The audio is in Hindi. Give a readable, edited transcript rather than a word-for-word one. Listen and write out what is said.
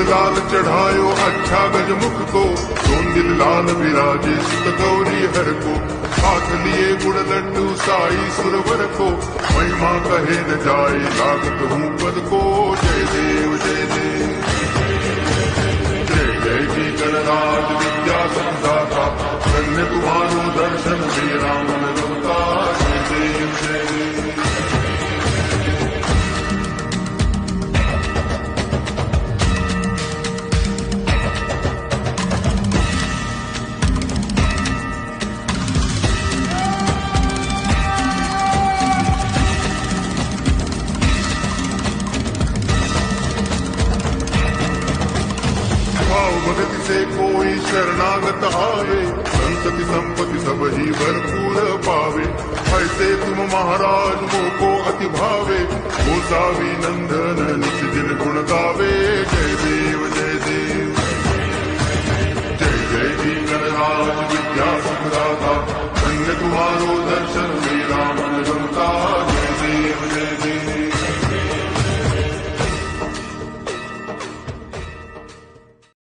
लाल चढ़ायो अच्छा गजमुख को, सोन दिल लाल विराजे सुत गौरी हर को। हाथ लिए गुड़ लड्डू साई सुरवर को, महिमा कहे न जाए लागत हूँ पद को। जय देव जय देव जय जय जी गणराज विद्या संदाता, धन्य तुम्हारो दर्शन मेरा मन रमता। जय देव जय देव भगति से कोई शरणागत आवे, संतति संपत्ति सब ही भरपूर पावे। ऐसे तुम महाराज मोको अति भावे, गोसावी नंदन निज दिन गुण गावे। जय देव जय देव जय जय जी गणराज विद्या सुखदाता, धन्य तुम्हारो दर्शन